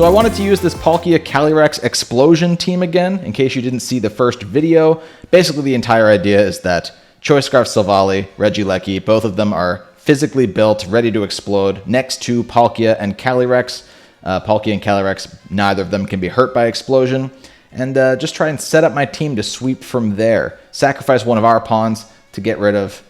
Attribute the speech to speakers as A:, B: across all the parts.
A: So I wanted to use this Palkia Calyrex Explosion team again, in case you didn't see the first video. Basically, the entire idea is that Choice Scarf Silvally, Regieleki, both of them are physically built, ready to explode, next to Palkia and Calyrex. Palkia and Calyrex, neither of them can be hurt by explosion. And just try and set up my team to sweep from there. Sacrifice one of our pawns to get rid of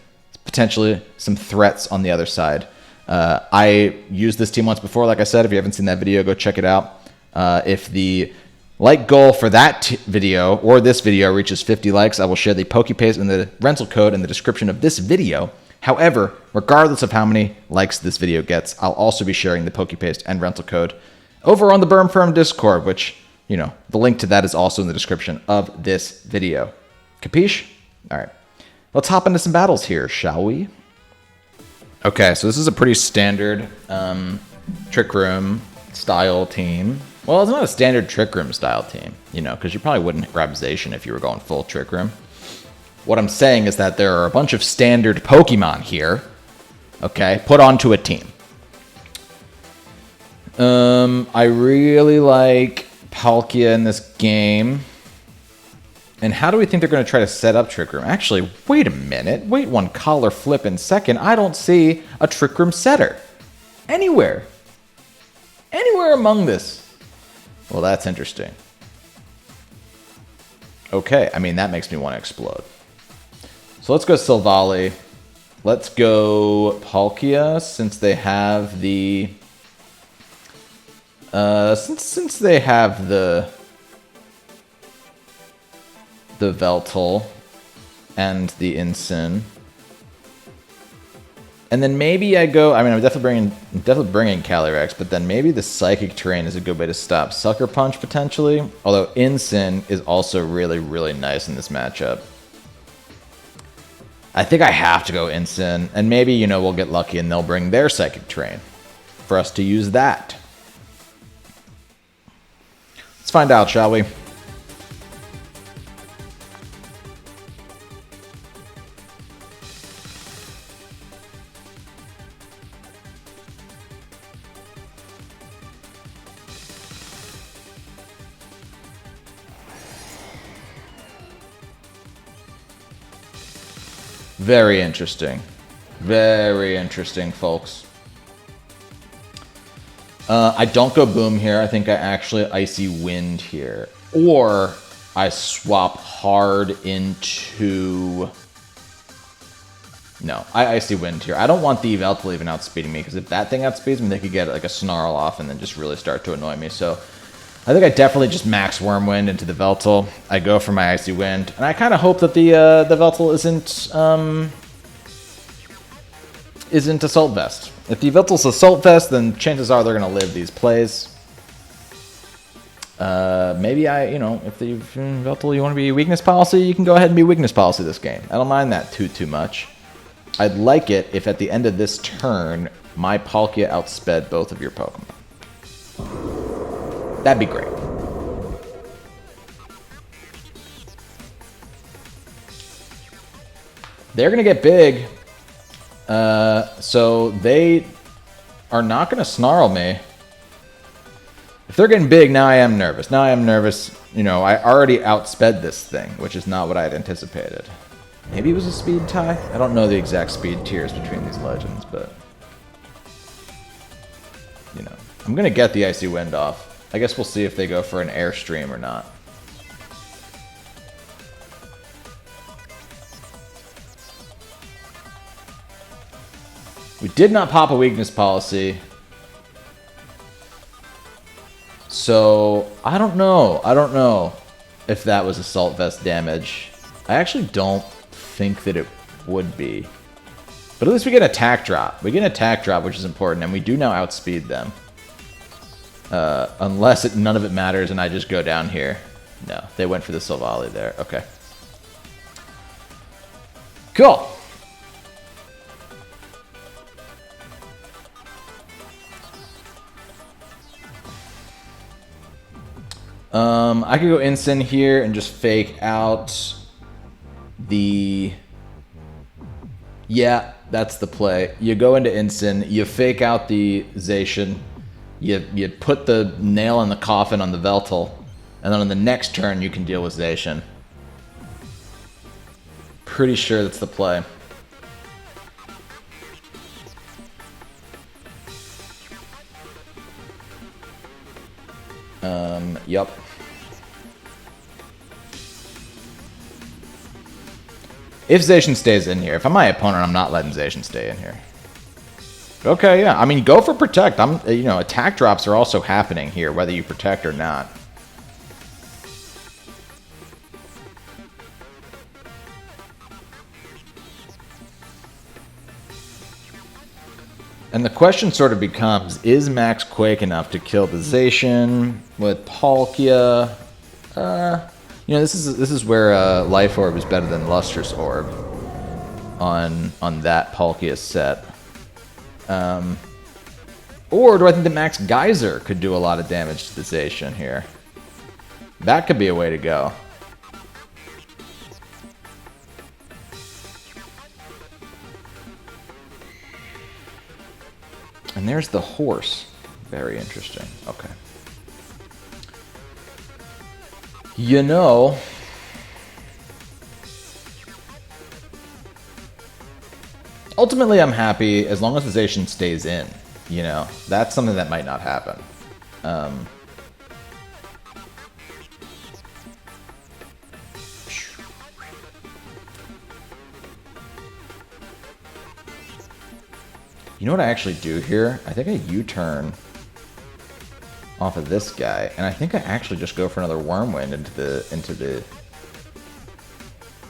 A: potentially some threats on the other side. I used this team once before, like I said. If you haven't seen that video, go check it out. If the like goal for that video or this video reaches 50 likes, I will share the PokePaste and the rental code in the description of this video. However, regardless of how many likes this video gets, I'll also be sharing the PokePaste and rental code over on the Berm Firm Discord, which, you know, the link to that is also in the description of this video. Capiche? All right. Let's hop into some battles here, shall we? Okay, so this is a pretty standard Trick Room style team. Well, it's not a standard Trick Room style team, you know, because you probably wouldn't grab Zacian if you were going full Trick Room. What I'm saying is that there are a bunch of standard Pokemon here, okay, put onto a team. I really like Palkia in this game. And how do we think they're going to try to set up Trick Room? Actually, wait a minute. Wait one collar flip in second. I don't see a Trick Room setter anywhere. Anywhere among this. Well, that's interesting. Okay, I mean, that makes me want to explode. So let's go Silvally. Let's go Palkia, since they have the... since they have the Veltal and the Incin. And then maybe I go... I mean, I'm definitely bringing Calyrex, but then maybe the Psychic Terrain is a good way to stop Sucker Punch, potentially. Although Incin is also really, really nice in this matchup. I think I have to go Incin, and maybe, you know, we'll get lucky and they'll bring their Psychic Terrain for us to use that. Let's find out, shall we? Very interesting. Very interesting, folks. I don't go Boom here. I think I actually Icy Wind here. Or I swap hard into... No, I Icy Wind here. I don't want the Veltal even outspeeding me, because if that thing outspeeds me, they could get like a Snarl off and then just really start to annoy me. So I think I definitely just max Wormwind into the Veltal. I go for my Icy Wind, and I kind of hope that the Veltal isn't Assault Vest. If the Veltal's Assault Vest, then chances are they're going to live these plays. Maybe you know, if the Veltal, you want to be Weakness Policy, you can go ahead and be Weakness Policy this game. I don't mind that too much. I'd like it if at the end of this turn, my Palkia outsped both of your Pokemon. That'd be great. They're going to get big. So they are not going to Snarl me. If they're getting big, now I am nervous. Now I am nervous. You know, I already outsped this thing, which is not what I had anticipated. Maybe it was a speed tie? I don't know the exact speed tiers between these legends, but... You know, I'm going to get the Icy Wind off. I guess we'll see if they go for an Airstream or not. We did not pop a Weakness Policy. So, I don't know. I don't know if that was Assault Vest damage. I actually don't think that it would be. But at least we get an attack drop. We get an attack drop, which is important, and we do now outspeed them. Unless none of it matters and I just go down here. No, they went for the Silvally there. Okay. Cool. I could go Incin here and just fake out the... Yeah, that's the play. You go into Incin, you fake out the Zacian, You put the nail in the coffin on the Veltal, and then on the next turn you can deal with Zacian. Pretty sure that's the play. Yup. If Zacian stays in here, if I'm my opponent, I'm not letting Zacian stay in here. Okay, yeah. I mean, go for protect. You know, attack drops are also happening here, whether you protect or not. And the question sort of becomes, is Max Quake enough to kill the Zacian with Palkia? You know, this is where Life Orb is better than Lustrous Orb on that Palkia set. Or do I think that Max Geyser could do a lot of damage to the Zacian here? That could be a way to go. And there's the horse. Very interesting. Okay. You know, ultimately I'm happy as long as the Zacian stays in. You know, that's something that might not happen. You know what I actually do here? I think I U-turn off of this guy, and I think I actually just go for another Wormwind into the...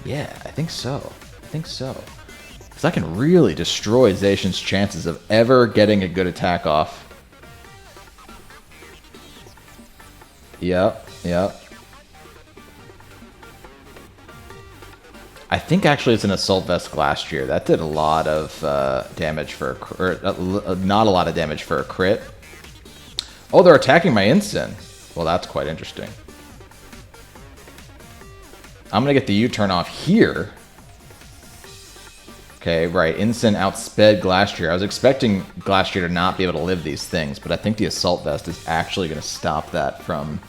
A: Yeah, I think so. I think so. Because I can really destroy Zacian's chances of ever getting a good attack off. Yep, yep. I think actually it's an Assault Vest last year. That did a lot of damage for not a lot of damage for a crit. Oh, they're attacking my Instant. Well, that's quite interesting. I'm going to get the U-turn off here. Okay, right. Instant outsped Glastrier. I was expecting Glastrier to not be able to live these things, but I think the Assault Vest is actually going to stop that from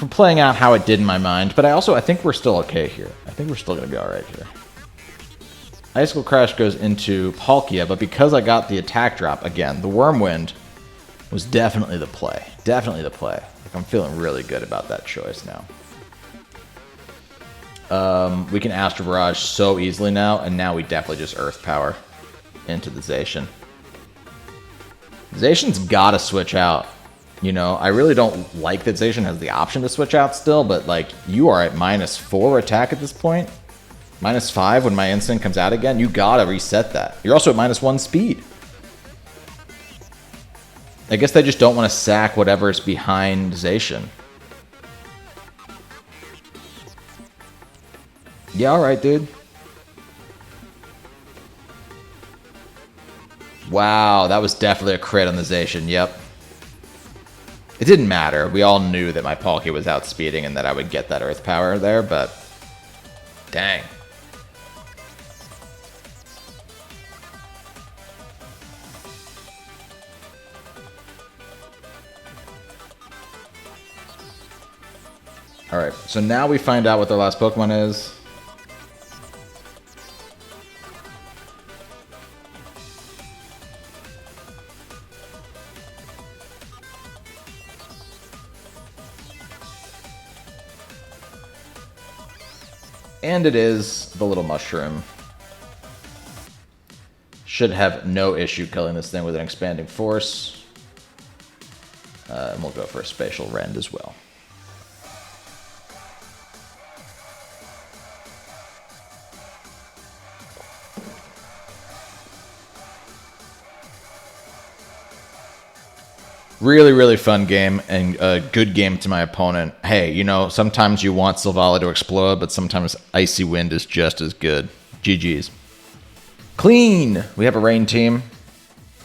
A: playing out how it did in my mind. But I think we're still okay here. I think we're still going to be alright here. Icicle Crash goes into Palkia, but because I got the attack drop, again, the Wormwind was definitely the play. Definitely the play. Like, I'm feeling really good about that choice now. We can Astral Barrage so easily now, and now we definitely just Earth Power into the Zacian. Zacian's gotta switch out. You know, I really don't like that Zacian has the option to switch out still, but, like, you are at -4 attack at this point. -5 when my instant comes out again. You gotta reset that. You're also at -1 speed. I guess they just don't want to sack whatever's behind Zacian. Yeah, alright, dude. Wow, that was definitely a crit on the Zacian, yep. It didn't matter. We all knew that my Palkia was outspeeding and that I would get that Earth Power there, but... Dang. Alright, so now we find out what their last Pokemon is. And it is the little mushroom. Should have no issue killing this thing with an expanding force. And we'll go for a spatial rend as well. Really, really fun game and a good game to my opponent. Hey, you know, sometimes you want Silvally to explode, but sometimes Icy Wind is just as good. GG's. Clean! We have a rain team.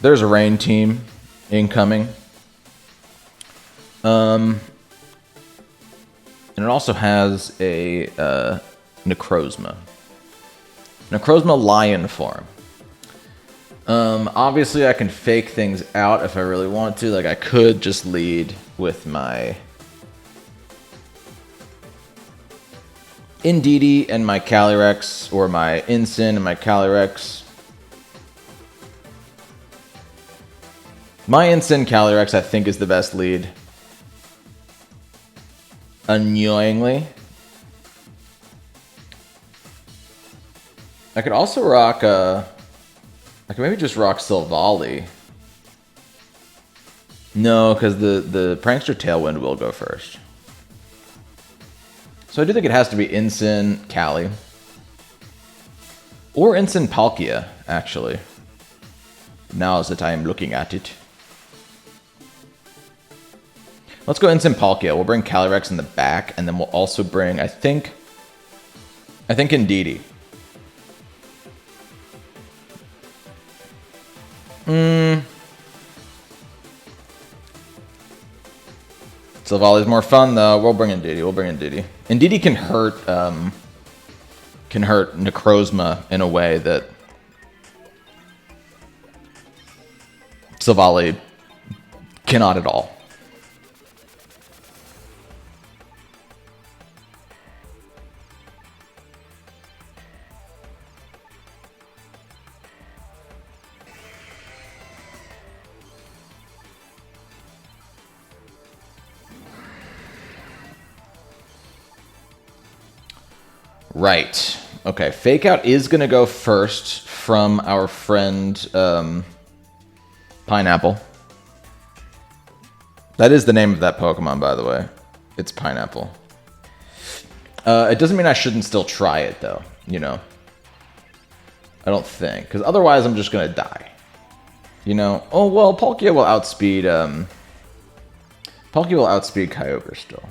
A: There's a rain team incoming. And it also has a Necrozma. Necrozma Lion form. Obviously I can fake things out if I really want to. Like I could just lead with my Indeedee and my Calyrex, or my Incin and my Calyrex. My Incin Calyrex I think is the best lead. Annoyingly. I could also rock I could maybe just rock Silvally. No, because the Prankster Tailwind will go first. So I do think it has to be Incin Cali. Or Incin Palkia, actually. Now is the time looking at it. Let's go Incin Palkia. We'll bring Calyrex in the back, and then we'll also bring, I think Indeedee. Silvally's more fun though. We'll bring Indeedee. Indeedee can hurt Necrozma in a way that Silvally cannot at all. Right. Okay, Fake Out is going to go first from our friend Pineapple. That is the name of that Pokemon, by the way. It's Pineapple. It doesn't mean I shouldn't still try it, though, you know. I don't think, because otherwise I'm just going to die. You know? Oh, well, Palkia will outspeed Kyogre still.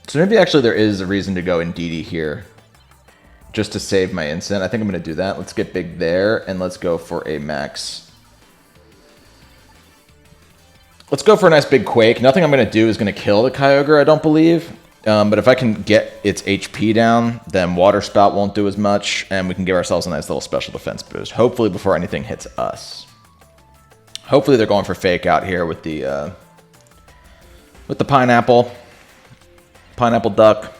A: So maybe actually there is a reason to go Indeedee here. Just to save my Incin. I think I'm going to do that. Let's get big there, and let's go for a max. Let's go for a nice big Quake. Nothing I'm going to do is going to kill the Kyogre, I don't believe. But if I can get its HP down, then Water Spout won't do as much, and we can give ourselves a nice little special defense boost. Hopefully before anything hits us. Hopefully they're going for Fake Out here with the Pineapple. Pineapple Duck.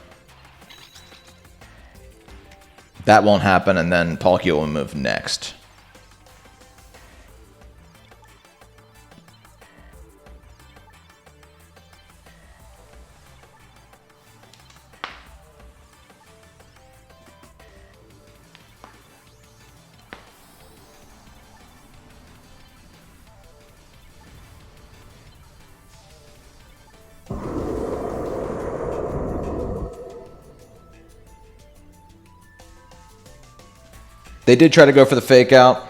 A: That won't happen, and then Palkia will move next. They did try to go for the Fake Out,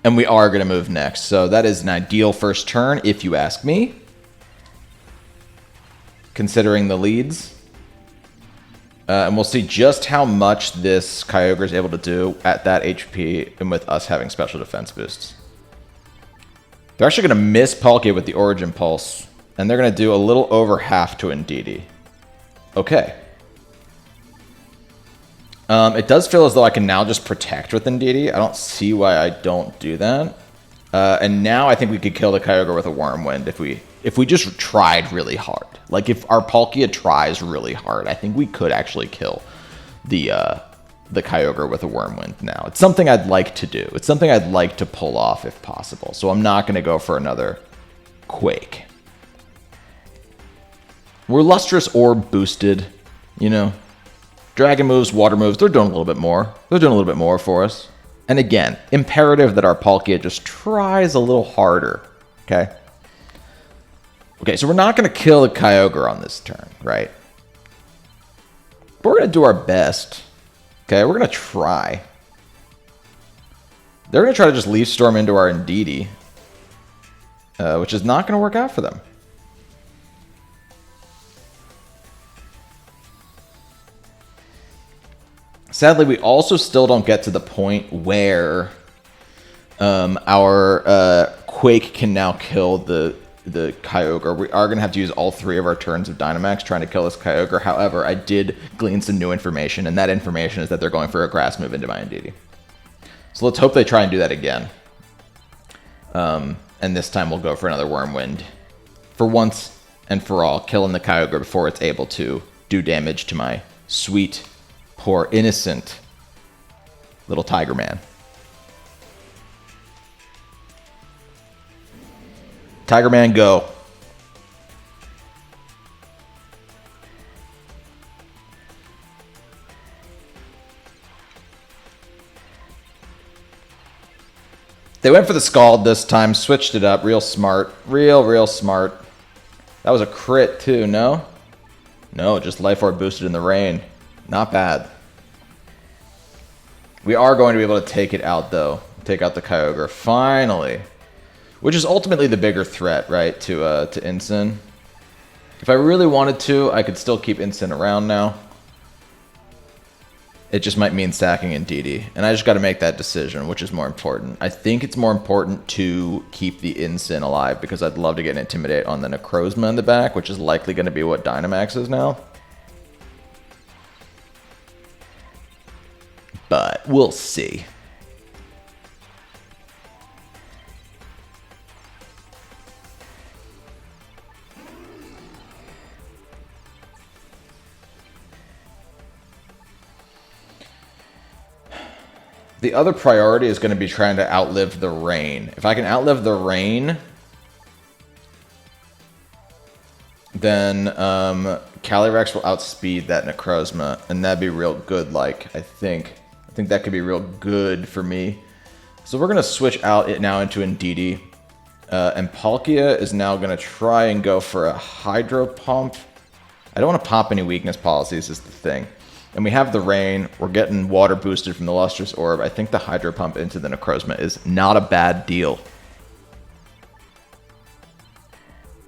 A: and we are going to move next. So that is an ideal first turn, if you ask me, considering the leads. And we'll see just how much this Kyogre is able to do at that HP and with us having special defense boosts. They're actually going to miss Palkia with the Origin Pulse, and they're going to do a little over half to Indeedee. Okay. It does feel as though I can now just protect with Indeedee. I don't see why I don't do that. And now I think we could kill the Kyogre with a Wyrmwind if we just tried really hard. Like if our Palkia tries really hard, I think we could actually kill the Kyogre with a Wyrmwind now. It's something I'd like to do. It's something I'd like to pull off if possible. So I'm not going to go for another Quake. We're Lustrous Orb boosted, you know. Dragon moves, water moves, they're doing a little bit more. They're doing a little bit more for us. And again, imperative that our Palkia just tries a little harder, okay? Okay, so we're not going to kill the Kyogre on this turn, right? But we're going to do our best, okay? We're going to try. They're going to try to just Leaf Storm into our Indeedee, which is not going to work out for them. Sadly, we also still don't get to the point where our Quake can now kill the Kyogre. We are going to have to use all 3 of our turns of Dynamax trying to kill this Kyogre. However, I did glean some new information, and that information is that they're going for a Grass move into my Indeedee. So let's hope they try and do that again. And this time we'll go for another Wormwind. For once and for all, killing the Kyogre before it's able to do damage to my sweet, poor, innocent little Tiger Man. Tiger Man, go. They went for the Scald this time, switched it up. Real smart. Real smart. That was a crit too, no? No, just Life Orb boosted in the rain. Not bad. We are going to be able to take it out, though. Take out the Kyogre. Finally. Which is ultimately the bigger threat, right, to Incin. If I really wanted to, I could still keep Incin around now. It just might mean stacking Indeedee. And I just got to make that decision, which is more important. I think it's more important to keep the Incin alive, because I'd love to get an Intimidate on the Necrozma in the back, which is likely going to be what Dynamax is now. But we'll see. The other priority is going to be trying to outlive the rain. If I can outlive the rain, then Calyrex will outspeed that Necrozma, and that'd be real good. Like, I think that could be real good for me. So we're going to switch out it now into Indeedee. And Palkia is now going to try and go for a Hydro Pump. I don't want to pop any weakness policies is the thing. And we have the rain. We're getting water boosted from the Lustrous Orb. I think the Hydro Pump into the Necrozma is not a bad deal.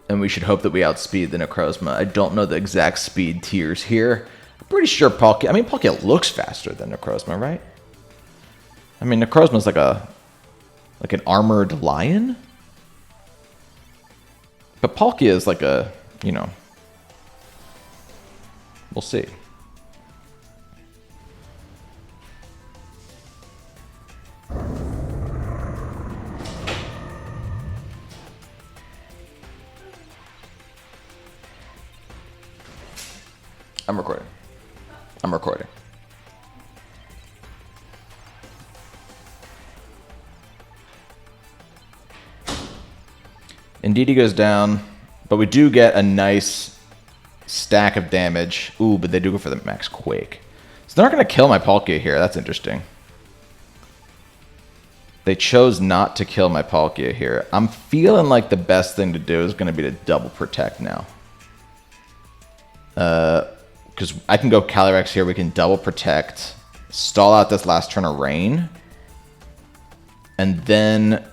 A: And we should hope that we outspeed the Necrozma. I don't know the exact speed tiers here. I'm pretty sure Palkia... I mean, Palkia looks faster than Necrozma, right? I mean, Necrozma's like an armored lion? But Palkia is like a, you know... We'll see. I'm recording. I'm recording. Indeedee goes down, but we do get a nice stack of damage. Ooh, but they do go for the max Quake. So they're not going to kill my Palkia here. That's interesting. They chose not to kill my Palkia here. I'm feeling like the best thing to do is going to be to double protect now. Because I can go Calyrex here. We can double protect, stall out this last turn of rain, and then...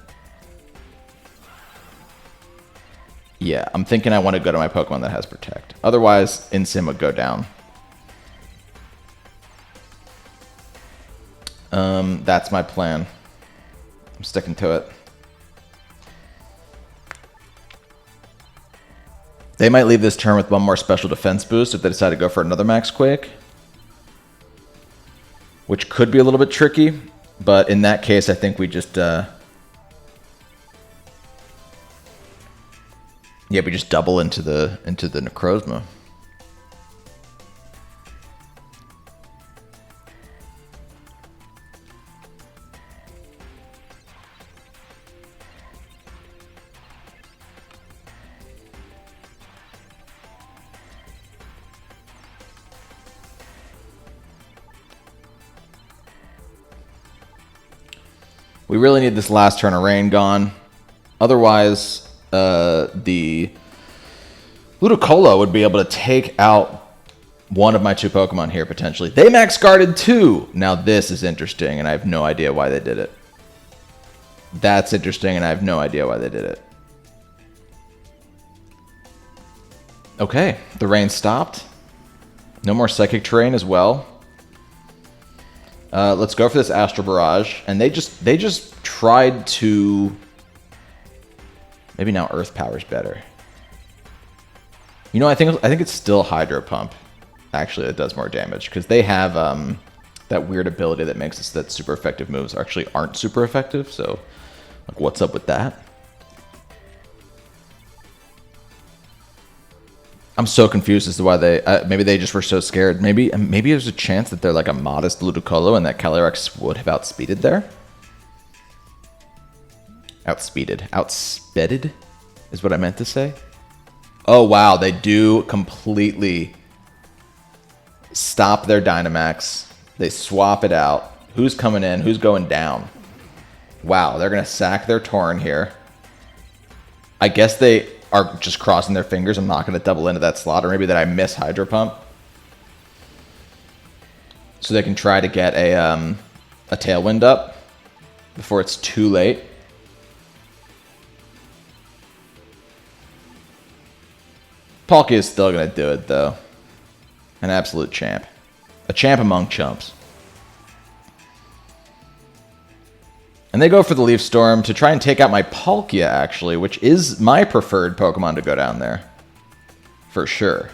A: Yeah, I'm thinking I want to go to my Pokemon that has Protect. Otherwise, Incin would go down. That's my plan. I'm sticking to it. They might leave this turn with one more special defense boost if they decide to go for another Max Quake. Which could be a little bit tricky, but in that case, I think we just... Yeah, we just double into the Necrozma. We really need this last turn of rain gone. Otherwise, the Ludicolo would be able to take out one of my two Pokemon here, potentially. They max guarded too! Now this is interesting, and I have no idea why they did it. That's interesting, and I have no idea why they did it. Okay, the rain stopped. No more Psychic Terrain as well. Let's go for this Astral Barrage, and they just tried to... Maybe now Earth Power's better. You know, I think it's still Hydro Pump. Actually, it does more damage because they have that weird ability that makes us that super effective moves actually aren't super effective. So, like, what's up with that? I'm so confused as to why they maybe they just were so scared. Maybe there's a chance that they're like a modest Ludicolo and that Calyrex would have outspeeded there. Outsped is what I meant to say. Oh wow, they do completely stop their Dynamax. They swap it out. Who's coming in? Who's going down? Wow, they're gonna sack their Tauren here. I guess they are just crossing their fingers. I'm not going to double into that slot, or maybe that I miss Hydro Pump, so they can try to get a Tailwind up before it's too late. Palkia is still going to do it, though. An absolute champ. A champ among chumps. And they go for the Leaf Storm to try and take out my Palkia, actually, which is my preferred Pokemon to go down there. For sure.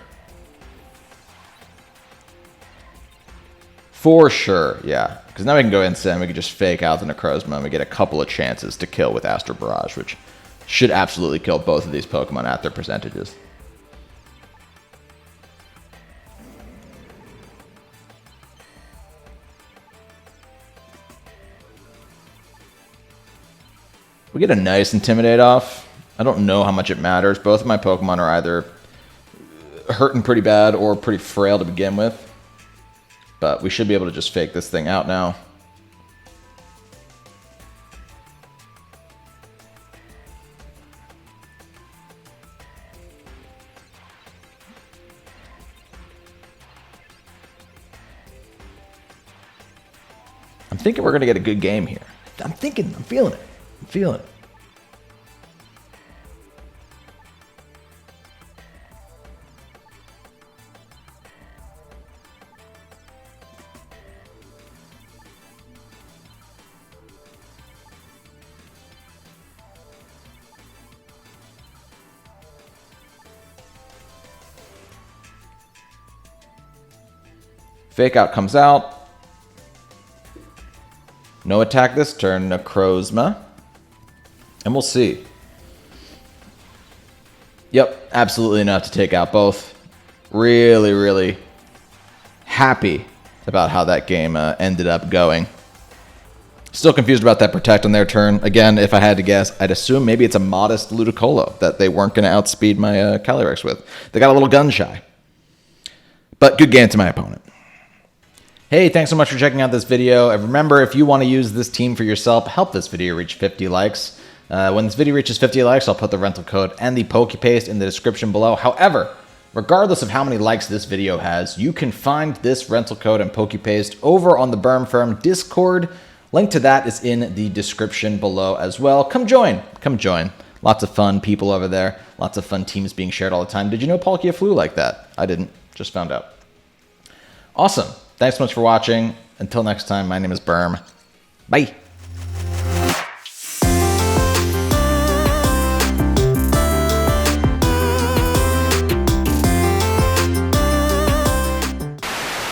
A: For sure, yeah. Because now we can go insane, we can just fake out the Necrozma, and we get a couple of chances to kill with Astro Barrage, which should absolutely kill both of these Pokemon at their percentages. We get a nice Intimidate off. I don't know how much it matters. Both of my Pokemon are either hurting pretty bad or pretty frail to begin with. But we should be able to just fake this thing out now. I'm thinking we're going to get a good game here. I'm feeling it. I'm feeling it. Fake Out comes out. No attack this turn, Necrozma. And we'll see. Yep, absolutely enough to take out both. Really, really happy about how that game ended up going. Still confused about that Protect on their turn. Again, if I had to guess, I'd assume maybe it's a modest Ludicolo that they weren't going to outspeed my Calyrex with. They got a little gun shy. But good game to my opponent. Hey, thanks so much for checking out this video. And remember, if you want to use this team for yourself, help this video reach 50 likes. When this video reaches 50 likes, I'll put the rental code and the PokePaste in the description below. However, regardless of how many likes this video has, you can find this rental code and PokePaste over on the Berm Firm Discord. Link to that is in the description below as well. Come join. Come join. Lots of fun people over there. Lots of fun teams being shared all the time. Did you know Palkia flew like that? I didn't. Just found out. Awesome. Thanks so much for watching. Until next time, my name is Berm. Bye.